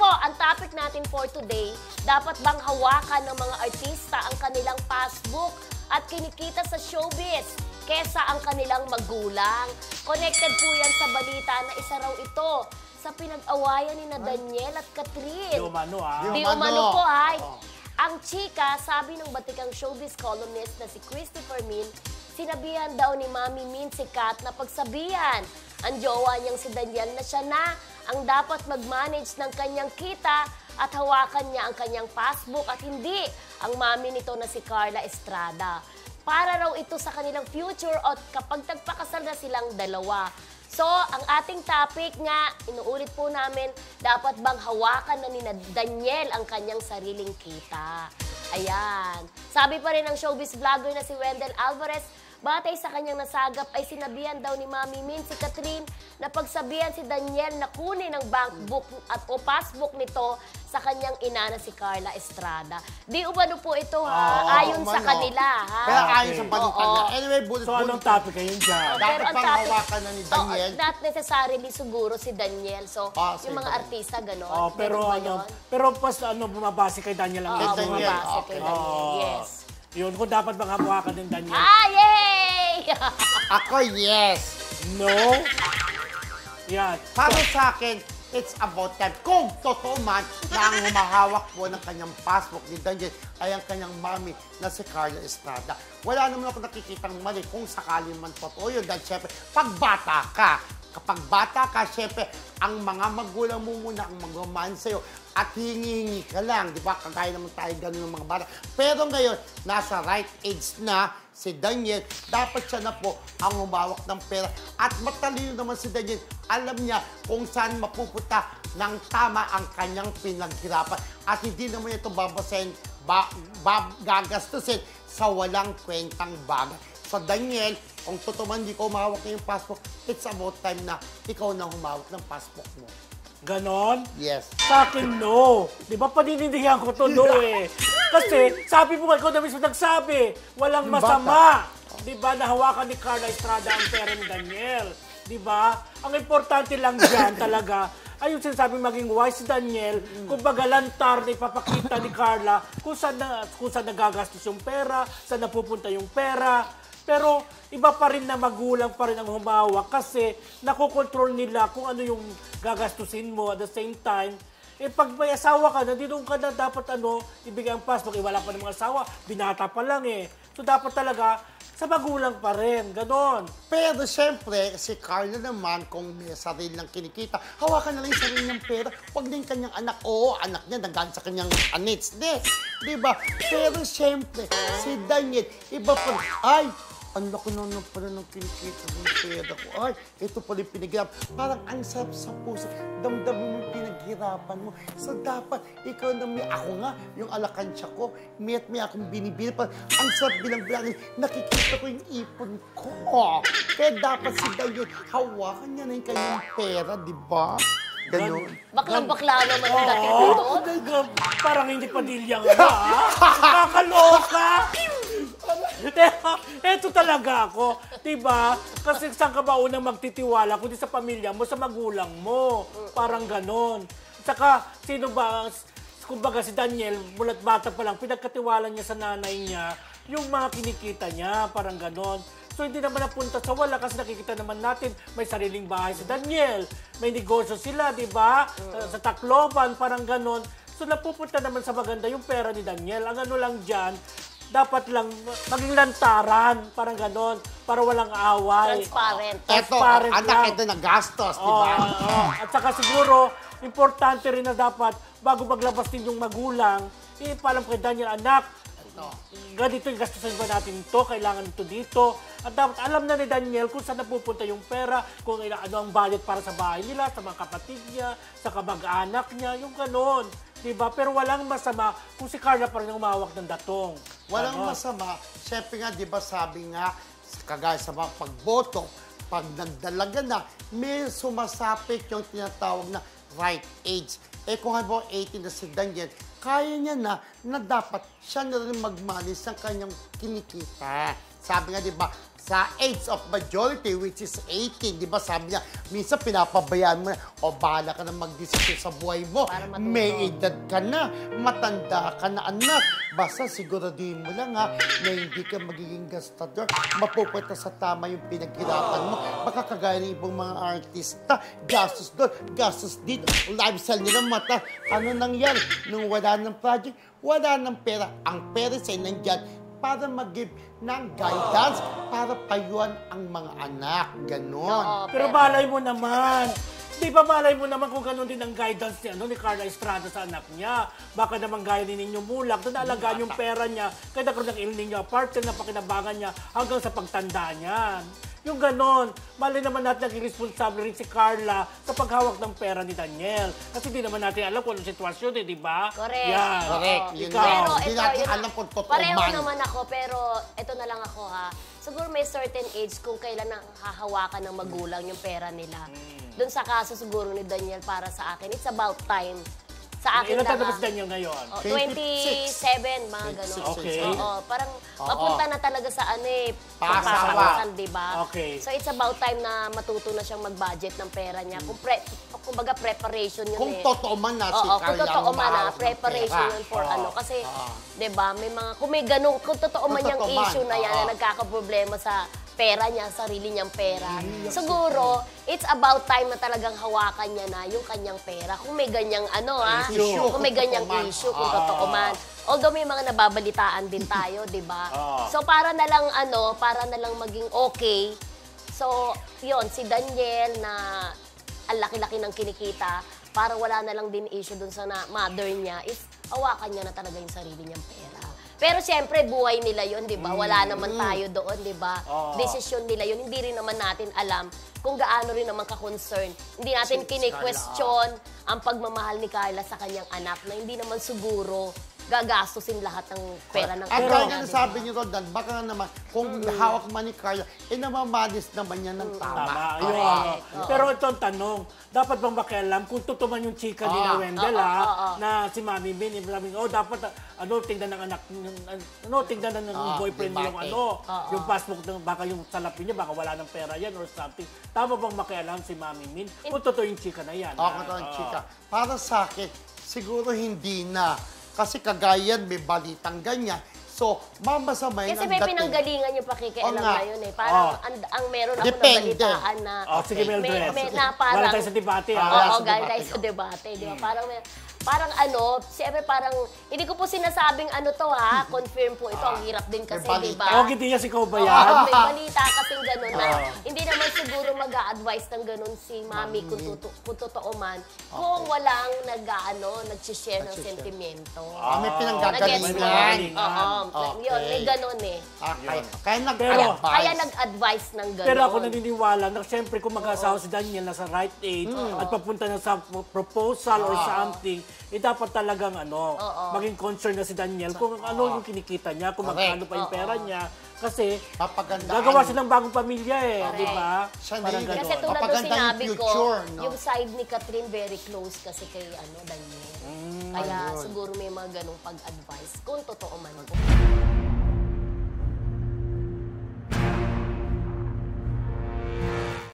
po, ang topic natin for today, dapat bang hawakan ng mga artista ang kanilang passbook at kinikita sa showbiz kesa ang kanilang magulang? Connected po yan sa balita na isa raw ito sa pinag-awayan ni Daniel at Catherine. Di umano, Di umano po, ay. Ang chika, sabi ng batikang showbiz columnist na si Christopher Min, sinabihan daw ni Mami Min si Kat na pagsabihan ang jowa niyang si Daniel na siya na ang dapat mag-manage ng kanyang kita at hawakan niya ang kanyang passbook at hindi ang mami nito na si Carla Estrada. Para raw ito sa kanilang future at kapag nagpakasal na silang dalawa. So, ang ating topic nga, inuulit po namin, dapat bang hawakan na ni Daniel ang kanyang sariling kita? Ayan. Sabi pa rin ng showbiz vlogger na si Wendell Alvarez, batay sa kanyang nasagap ay sinabihan daw ni Mami Min si Catherine na pagsabihan si Daniel na kunin ang bankbook at o passbook nito sa kanyang ina na si Carla Estrada. Di umano po ito ha, ayon sa kanila ha. Kaya ayon sa balita niya. Anyway, So anong topic ngayon dyan? Dapat pang hawakan na ni Daniel. Not necessarily siguro si Daniel. So, yung mga artista gano'n. Pero pas bumabase kay Daniel ang bumabase kay Daniel. Yes. Yun, kung dapat bang hawakan ng Daniel. Yay! Ako, yes. No? Yan. Para sa akin, it's about time. Kung totoo man na ang humahawak po ng kanyang passbook ni Daniel ay ang kanyang mami na si Carla Estrada. Wala naman ako nakikitang mali kung sakali man totoo yun. Dahil syempre, pag bata ka, kapag bata ka, syempre, ang mga magulang mo muna ang magmamahal sa'yo at hingi-hingi ka lang, di ba? Kagaya naman tayo ganun ng mga bata. Pero ngayon, nasa right age na si Daniel, dapat siya na po ang humawak ng pera. At matalino naman si Daniel, alam niya kung saan mapupunta ng tama ang kanyang pinaghirapan. At hindi naman ito babasahin, gagastusin sa walang kwentang bagay. So Daniel, kung totoo man hindi ko humawak ng passport, it's about time na ikaw na humawak ng passport mo. Ganon? Yes. Sa akin, no. Di ba paninindihan ko to, no eh. Kasi, sabi mo, ikaw na mismo nagsabi, walang masama. Di ba, nahawakan ni Carla Estrada ang pera ni Daniel. Di ba? Ang importante lang dyan talaga, ay yung sinasabi maging wise si Daniel, kung baga lantar na ipapakita ni Carla kung saan nagagastos yung pera, saan napupunta yung pera. Pero iba pa rin na magulang pa rin ang humawak kasi nakokontrol nila kung ano yung gagastusin mo at the same time. Pag may asawa ka, nandito ka na dapat ibigay ang passport. Wala pa ng mga asawa, binata pa lang eh. So dapat talaga sa magulang pa rin, ganon. Pero siyempre, si Carla naman, kung may sarili lang kinikita, hawakan na lang yung sarili niyang pera. Huwag din kanyang anak. Oo, anak niya, nagalit sa kanyang anits. Diba? Pero siyempre, si Daniel, iba pa, ay, ang laki na pala ng kinikita ng pera ko. Ay, ito pala yung pinaghirapan. Parang ang sarap sa puso. Damdamin mo yung pinaghirapan mo. So dapat, ikaw na ako nga, yung alakansya ko, may akong binibili. Ang sarap bilang-bilang, nakikita ko yung ipon ko. Kaya dapat si Daniel, hawakan niya na yung kanyang pera, di ba? Ganun. Baklang-bakla naman ang dating dito. Parang hindi padilya nga, kakaloka! Eto talaga ako, diba? Kasi saan ka ba unang magtitiwala kundi sa pamilya mo, sa magulang mo. Parang ganon. Saka, sino ba, kumbaga si Daniel, mulat bata pa lang, pinagkatiwala niya sa nanay niya, yung mga kinikita niya, parang ganon. So, hindi naman napunta sa wala kasi nakikita naman natin may sariling bahay si Daniel. May negosyo sila, diba? Sa Tacloban, parang ganon. So, napupunta naman sa maganda yung pera ni Daniel. Ang ano lang dyan, dapat lang maging lantaran, parang ganon, para walang away. Transparent. Anak, ito na gastos, di ba? At saka siguro, importante rin na dapat, bago maglabas din yung magulang, paalam kay Daniel, anak, ganito yung gastusin ba natin ito, kailangan ito dito. At dapat alam na ni Daniel kung saan napupunta yung pera, kung ano ang budget para sa bahay nila, sa mga kapatid niya, sa kamag-anak niya, yung ganon. Diba? Pero walang masama kung si Carla pa rin umawak ng datong. Walang masama. Siyempre nga, di ba sabi nga, kagaya sa mga pagboto, pag nagdalaga na, may sumasapit yung tinatawag na right age. Kung halimbawa 18 na si Daniel, kaya niya na dapat siya na rin mag-manage ng kanyang kinikita. Sabi nga, di ba, sa age of majority, which is 18. Di ba sabi niya, minsan pinapabayaan mo na, o bahala ka na mag-desisyon sa buhay mo. Para matuto. May edad ka na, matanda ka na anak. Basta siguraduhin mo lang ha, na hindi ka magiging gastador. Mapupunta sa tama yung pinaghirapan mo. Baka kagaya ng ibang mga artista, gastos doon, gastos dito, lifestyle nila mata. Ano nangyari? Nung wala ng project, wala ng pera. Ang pera sa'yo nandyan para mag-give ng guidance, para payuhan ang mga anak. Ganon. Oo, Pero malay mo naman. Di ba malay mo naman kung gano'n din ang guidance ni Carla Estrada sa anak niya. Baka naman gaya ni Ninyo Mulak, na naalagaan yung pera niya, kaya nagkaroon ng Il Niño partner na pakinabangan niya hanggang sa pagtanda niya. Yung ganon, malay naman natin naging responsable rin si Carla sa paghawak ng pera ni Daniel. Kasi di naman natin alam kung anong sitwasyon di ba? Correct. Yan. Correct. Oo. Yun Ikaw. lang. Pero Hindi ito, natin yun, alam kung totoo pareho man. naman ako, pero ito na lang ako ha. Siguro may certain age kung kailan hahawakan ng magulang yung pera nila. Doon sa kaso siguro ni Daniel para sa akin, it's about time. Sa akin Ilan lang taon na ba ha. si Daniel ngayon? 27, mga ganun. Okay. Oo, parang papunta na talaga sa ano eh, Pasawa. pasawasan, di ba? Okay. So it's about time na matuto na siyang mag-budget ng pera niya. Kumbaga preparation yun Kung eh. totoo man na si Oo, Carla kung totoo ang man mahawak ng preparation pera. yun for Oo. ano. Kasi, Oo. 'di ba, may mga, kung may ganun, kung totoo man yung totoo man, issue na yan, oo. na nagkakaproblema sa pera niya, sarili niyang pera. Siguro, it's about time na talagang hawakan niya na yung kanyang pera. Kung may ganyang ano Issue. kung may ganyang Kung totoo man. issue, kung totoo man. Although may mga nababalitaan din tayo, 'di ba? Oo. So para na lang maging okay. So, 'yon si Daniel na ang laki-laki ng kinikita, para wala na lang din issue dun sa mother niya, is hawakan niya na talaga yung sarili niyang pera. Pero siyempre, buhay nila yun, di ba? Wala naman tayo doon, di ba? Oo. Desisyon nila yun. Hindi rin naman natin alam kung gaano rin naman ka-concern. Hindi natin kini-question ang pagmamahal ni Carla sa kanyang anak na hindi naman siguro gagastusin lahat ng pera ng At anak kaya niya, nga di ba? sabi ni Roldan, baka nga naman, kung hawak man ni Carla, namamanis naman yan ng tama. Tama, yun. Correct. Oo. Pero ito ang tanong, dapat bang makialam kung totoo man yung chika ni na Wendell, na si Mami Min, dapat, tingnan ng anak, tingnan ng boyfriend niya yung debate. yung passbook, baka yung salapin niya, baka wala ng pera yan or something. Tama bang makialam si Mami Min kung totoo yung chika na yan? Ako to ang chika. Para sa akin, siguro hindi na. Kasi kagayan, may balitang ganyan. So, mamasamay Kasi may pinanggalingan yung pakikialam Oo nga. na yun eh. Parang ang meron ako Depende. nabalitaan na Sige, Mildred. na parang... Wala tayo sa debate, Oo, Wala sa galing debate, tayo sa debate. Di ba? Parang siyempre parang, hindi ko po sinasabing to ha, confirm po ito, ang hirap din kasi, May di ba? Okay, di si ikaw ba yan? May balita kasing gano'n na hindi naman siguro mag-a-advise ng gano'n si Mami kung totoo man, kung walang nag-share ng sentimento. may Nag-gets pinanggagalingan. mo? galingan. Oo. Yun, may gano'n eh. Okay. Kaya Pero- nag-advise. Kaya nag-advise ng gano'n. Pero ako naniniwala na siyempre kung mag-asawa si Daniel nasa right age at papunta na sa proposal or something, dapat talagang maging concern na si Daniel kung ano yung kinikita niya, kung Correct. magkano pa yung pera niya. Kasi Papagandaan. gagawa silang bagong pamilya di ba? Siya na Parang yun. ganon. Kasi tulad ng Mapaganda yung sinabi ko, future, no? yung side ni Catherine very close kasi kay Daniel. Kaya siguro may mga ganong pag-advise kung totoo man po.